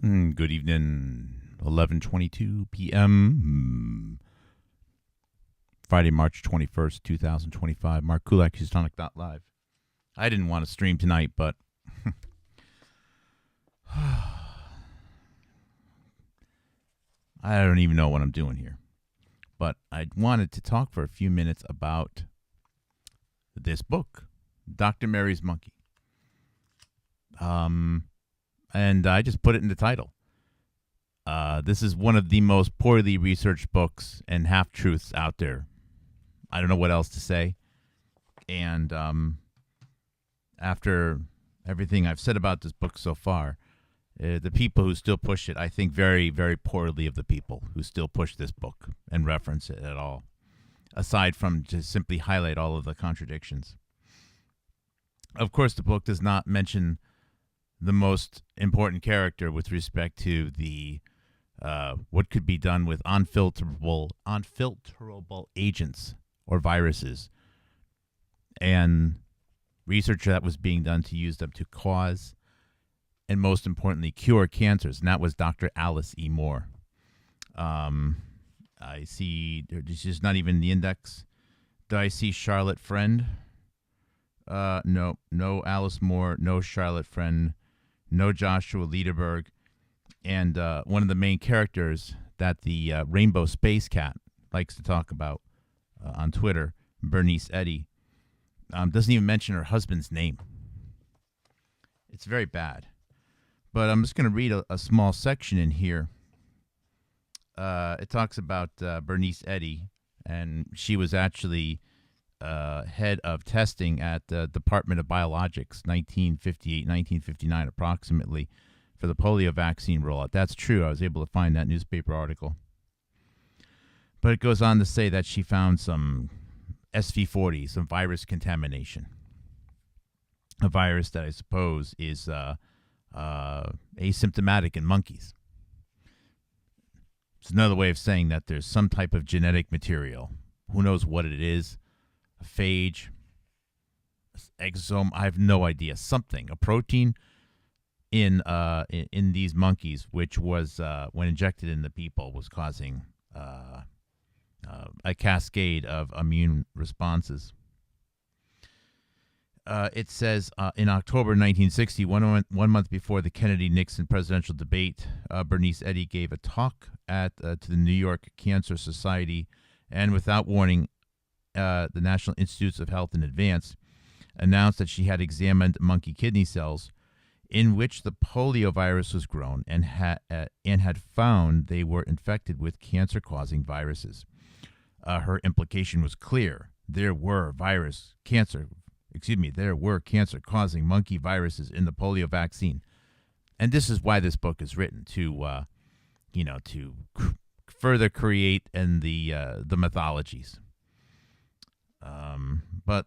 Good evening. 11:22 p.m. Friday, March 21st, 2025. Mark Kulak, Houstonic.live. I didn't want to stream tonight, but I don't even know what I'm doing here. But I wanted to talk for a few minutes about this book, Dr. Mary's Monkey. And I just put it in the title. This is one of the most poorly researched books and half-truths out there. I don't know what else to say. And after everything I've said about this book so far, the people who still push it, I think very, very poorly of the people who still push this book and reference it at all, aside from just simply highlight all of the contradictions. Of course, the book does not mention the most important character with respect to the what could be done with unfilterable agents or viruses, and research that was being done to use them to cause and, most importantly, cure cancers. And that was Dr. Alice E. Moore. I see there's just not even the index. Do I see Charlotte Friend? No Alice Moore, no Charlotte Friend, no Joshua Lederberg, and one of the main characters that the Rainbow Space Cat likes to talk about on Twitter, Bernice Eddy, doesn't even mention her husband's name. It's very bad. But I'm just going to read a small section in here. It talks about Bernice Eddy, and she was actually head of testing at the Department of Biologics, 1958, 1959 approximately, for the polio vaccine rollout. That's true. I was able to find that newspaper article. But it goes on to say that she found some SV40, some virus contamination. A virus that I suppose is asymptomatic in monkeys. It's another way of saying that there's some type of genetic material. Who knows what it is? A phage, exosome, I have no idea. Something, a protein in these monkeys, which was when injected into people, was causing a cascade of immune responses. It says in October 1960, one month before the Kennedy-Nixon presidential debate, Bernice Eddy gave a talk to the New York Cancer Society, and without warning, the National Institutes of Health in advance announced that she had examined monkey kidney cells in which the polio virus was grown and had found they were infected with cancer-causing viruses. Her implication was clear. There were cancer-causing monkey viruses in the polio vaccine. And this is why this book is written, to further create the mythologies. But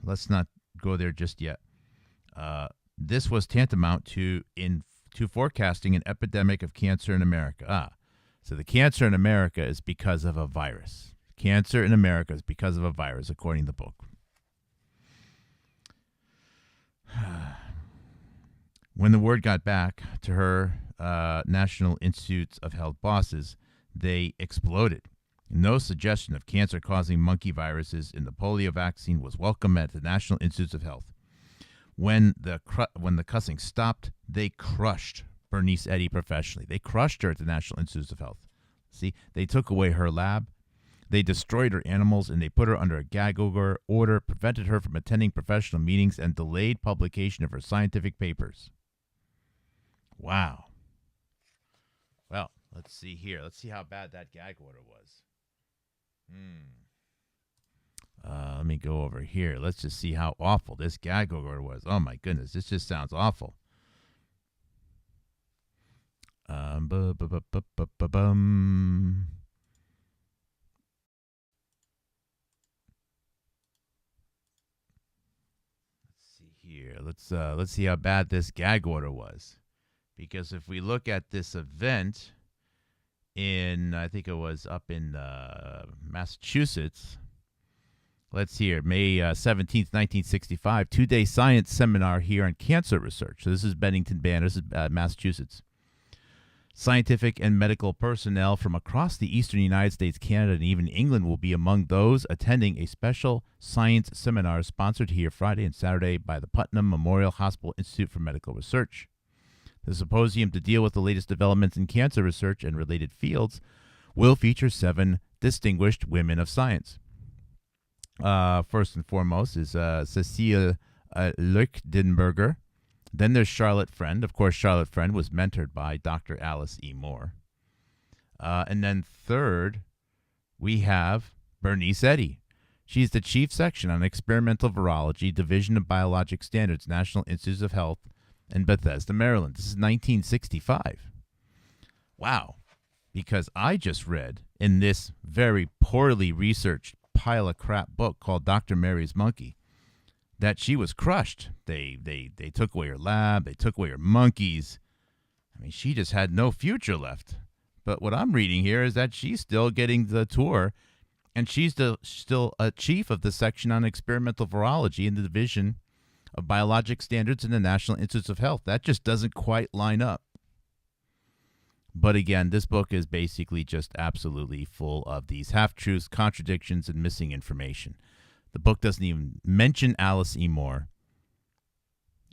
let's not go there just yet. This was tantamount to forecasting an epidemic of cancer in America. So the cancer in America is because of a virus. Cancer in America is because of a virus, according to the book. When the word got back to her National Institutes of Health bosses, they exploded. No suggestion of cancer-causing monkey viruses in the polio vaccine was welcome at the National Institutes of Health. When the cussing stopped, they crushed Bernice Eddy professionally. They crushed her at the National Institutes of Health. See, they took away her lab, they destroyed her animals, and they put her under a gag order, prevented her from attending professional meetings, and delayed publication of her scientific papers. Wow. Well, let's see here. Let's see how bad that gag order was. Let me go over here. Let's just see how awful this gag order was. Oh, my goodness. This just sounds awful. Here, let's see how bad this gag order was, because if we look at this event in, I think it was up in Massachusetts. Let's see here, May 17th, 1965, two-day science seminar here on cancer research. So this is Bennington, Massachusetts. Scientific and medical personnel from across the eastern United States, Canada, and even England will be among those attending a special science seminar sponsored here Friday and Saturday by the Putnam Memorial Hospital Institute for Medical Research. The symposium, to deal with the latest developments in cancer research and related fields, will feature 7 distinguished women of science. First and foremost is Cecile Lichtenberger. Then there's Charlotte Friend. Of course, Charlotte Friend was mentored by Dr. Alice E. Moore. And then third, we have Bernice Eddy. She's the Chief Section on Experimental Virology, Division of Biologic Standards, National Institutes of Health in Bethesda, Maryland. This is 1965. Wow. Because I just read in this very poorly researched pile of crap book called Dr. Mary's Monkey that she was crushed. They took away her lab. They took away her monkeys. I mean, she just had no future left. But what I'm reading here is that she's still getting the tour, and she's still a chief of the section on experimental virology in the Division of Biologic Standards in the National Institutes of Health. That just doesn't quite line up. But again, this book is basically just absolutely full of these half-truths, contradictions, and missing information. The book doesn't even mention Alice E. Moore.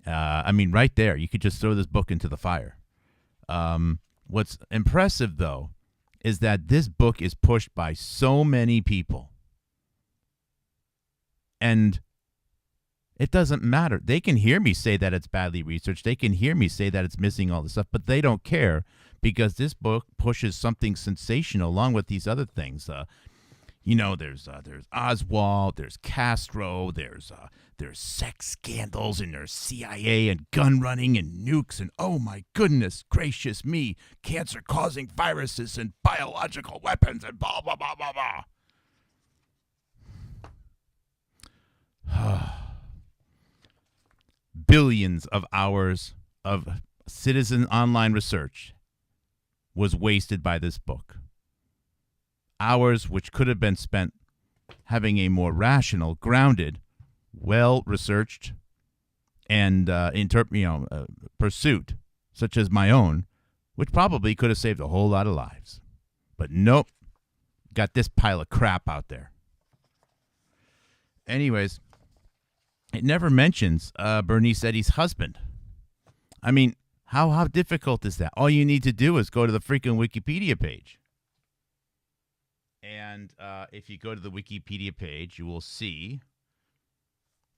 I mean, right there, you could just throw this book into the fire. What's impressive, though, is that this book is pushed by so many people. And it doesn't matter. They can hear me say that it's badly researched. They can hear me say that it's missing all this stuff, but they don't care because this book pushes something sensational along with these other things. There's Oswald, there's Castro, there's sex scandals, and there's CIA and gun running and nukes, and oh my goodness gracious me, cancer-causing viruses and biological weapons and blah, blah, blah, blah, blah. Billions of hours of citizen online research was wasted by this book. Hours which could have been spent having a more rational, grounded, well-researched, and pursuit, such as my own, which probably could have saved a whole lot of lives. But nope, got this pile of crap out there. Anyways, it never mentions Bernice Eddy's husband. I mean, how difficult is that? All you need to do is go to the freaking Wikipedia page. And if you go to the Wikipedia page, you will see.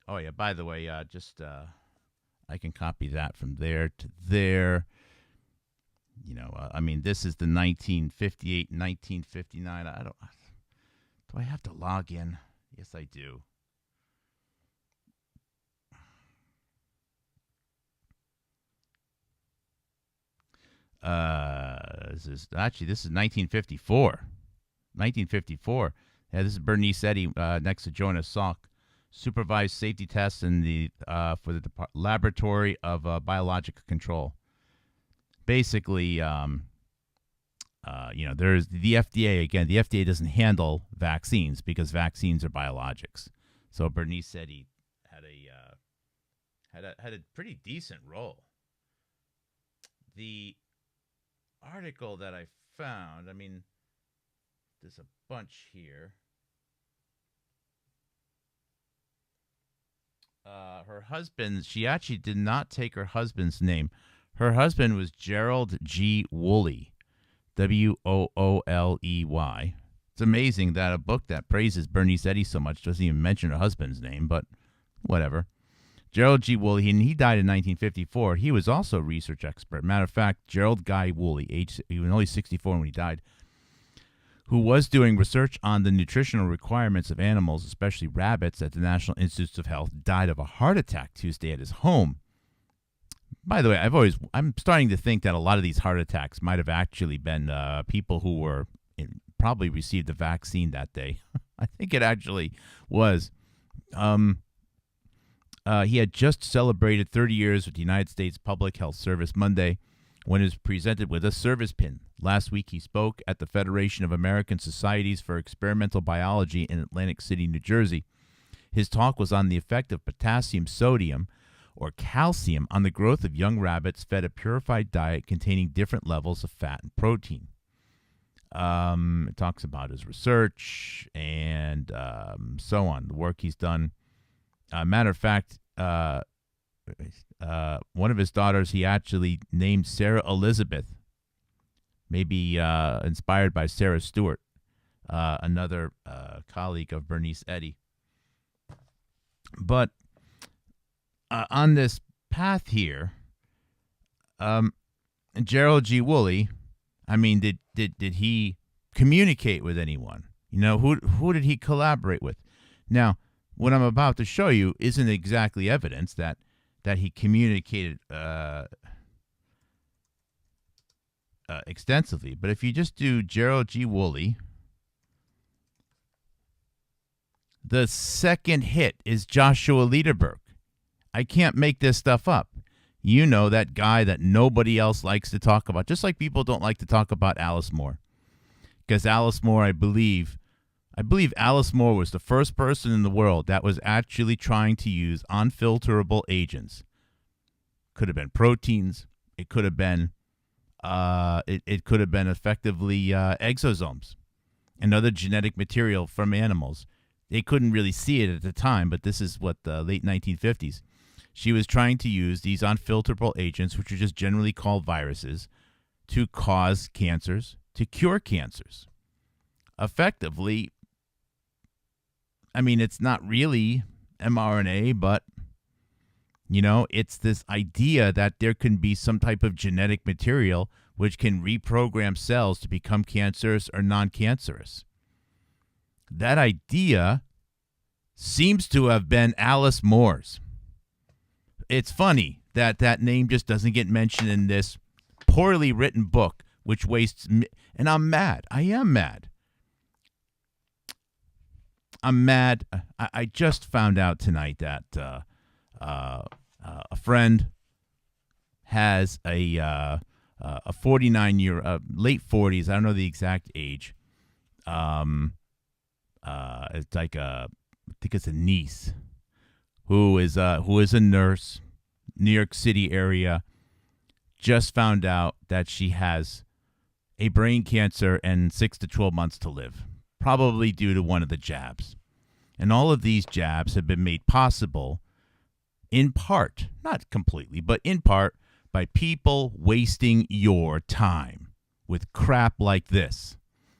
Oh, yeah, by the way, I can copy that from there to there. This is the 1958, 1959. Do I have to log in? Yes, I do. This is 1954. 1954. Yeah, this is Bernice Eddy next to Jonas Salk. Supervised safety tests in the for the Laboratory of Biological Control. Basically, there's the FDA. Again, the FDA doesn't handle vaccines because vaccines are biologics. So Bernice Eddy had a pretty decent role. The article that I found, there's a bunch here. Her husband, she actually did not take her husband's name. Her husband was Gerald G. Woolley, Wooley. It's amazing that a book that praises Bernice Eddy so much doesn't even mention her husband's name, but whatever. Gerald G. Woolley, and he died in 1954. He was also a research expert. Matter of fact, Gerald Guy Woolley, he was only 64 when he died, who was doing research on the nutritional requirements of animals, especially rabbits, at the National Institutes of Health, died of a heart attack Tuesday at his home. By the way, I'm starting to think that a lot of these heart attacks might have actually been people who were probably received the vaccine that day. I think it actually was. He had just celebrated 30 years with the United States Public Health Service Monday when he was presented with a service pin. Last week, he spoke at the Federation of American Societies for Experimental Biology in Atlantic City, New Jersey. His talk was on the effect of potassium sodium, or calcium on the growth of young rabbits fed a purified diet containing different levels of fat and protein. It talks about his research and so on, the work he's done. Matter of fact, one of his daughters he actually named Sarah Elizabeth, maybe inspired by Sarah Stewart, another colleague of Bernice Eddy. But on this path here, Gerald G. Woolley, I mean, did he communicate with anyone? You know, who did he collaborate with? Now, what I'm about to show you isn't exactly evidence that he communicated extensively. But if you just do Gerald G. Woolley, the second hit is Joshua Lederberg. I can't make this stuff up. You know, that guy that nobody else likes to talk about, just like people don't like to talk about Alice Moore. Because Alice Moore, I believe Alice Moore was the first person in the world that was actually trying to use unfilterable agents. Could have been proteins. It could have been it could have been effectively exosomes and other genetic material from animals. They couldn't really see it at the time, but this is what the late 1950s. She was trying to use these unfilterable agents, which are just generally called viruses, to cause cancers, to cure cancers. Effectively, I mean, it's not really mRNA, but, you know, it's this idea that there can be some type of genetic material which can reprogram cells to become cancerous or non-cancerous. That idea seems to have been Alice Moore's. It's funny that that name just doesn't get mentioned in this poorly written book, which wastes, and I'm mad. I am mad. I'm mad. I just found out tonight that a friend has a 49-year, late 40s. I don't know the exact age. It's like I think it's a niece who is a nurse, New York City area. Just found out that she has a brain cancer and 6 to 12 months to live, probably due to one of the jabs. And all of these jabs have been made possible in part, not completely, but in part, by people wasting your time with crap like this,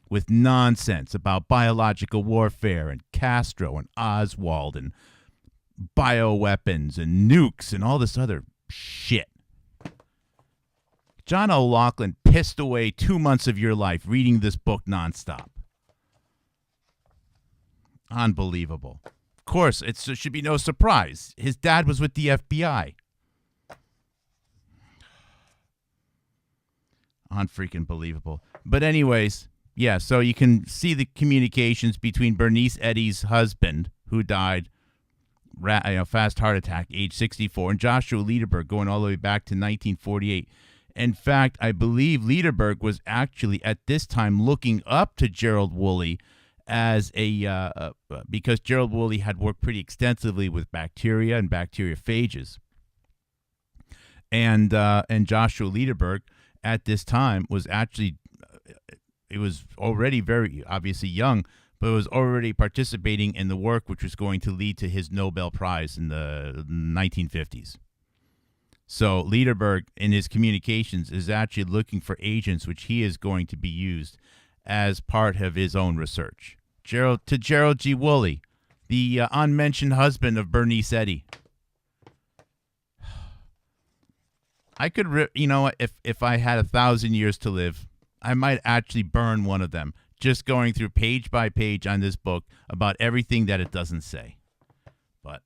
with nonsense about biological warfare and Castro and Oswald and bioweapons and nukes and all this other shit. John O'Loughlin pissed away 2 months of your life reading this book nonstop. Unbelievable. Of course, it should be no surprise. His dad was with the FBI. Unfreaking believable. But anyways, yeah, so you can see the communications between Bernice Eddy's husband, who died fast heart attack, age 64, and Joshua Lederberg going all the way back to 1948. In fact, I believe Lederberg was actually at this time looking up to Gerald Woolley as because Gerald Woolley had worked pretty extensively with bacteria and bacteriophages. And Joshua Lederberg at this time was actually, it was already very obviously young, but was already participating in the work which was going to lead to his Nobel Prize in the 1950s. So Lederberg, in his communications, is actually looking for agents which he is going to be used as part of his own research. Gerald G. Woolley, the unmentioned husband of Bernice Eddy. I could, if I had 1,000 years to live, I might actually burn one of them, just going through page by page on this book about everything that it doesn't say. But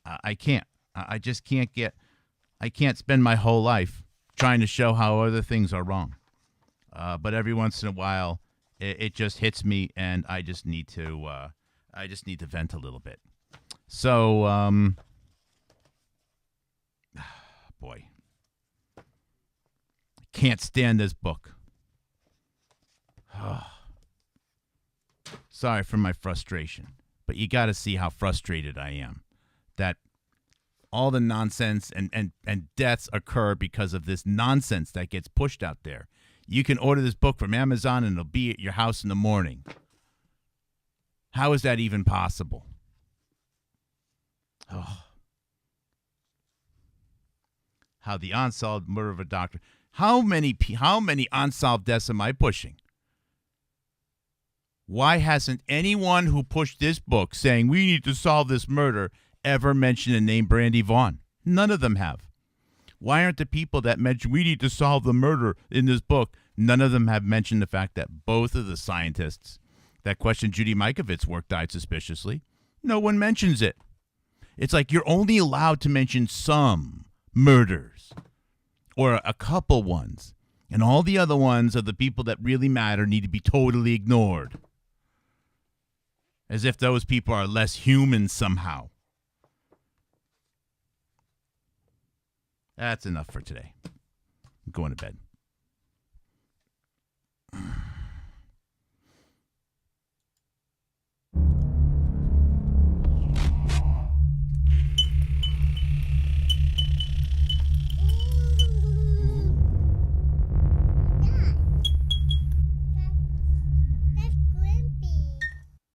I can't. I just can't get. I can't spend my whole life trying to show how other things are wrong. But every once in a while, it just hits me, and I just need to. I just need to vent a little bit. So, boy, I can't stand this book. Sorry for my frustration, but you got to see how frustrated I am. That all the nonsense and deaths occur because of this nonsense that gets pushed out there. You can order this book from Amazon and it'll be at your house in the morning. How is that even possible? Oh. How the unsolved murder of a doctor. How many unsolved deaths am I pushing? Why hasn't anyone who pushed this book saying we need to solve this murder ever mentioned the name Brandy Vaughn? None of them have. Why aren't the people that mentioned we need to solve the murder in this book, none of them have mentioned the fact that both of the scientists that questioned Judy Mikovits' work died suspiciously? No one mentions it. It's like you're only allowed to mention some murders or a couple ones, and all the other ones of the people that really matter need to be totally ignored. As if those people are less human somehow. That's enough for today. I'm going to bed.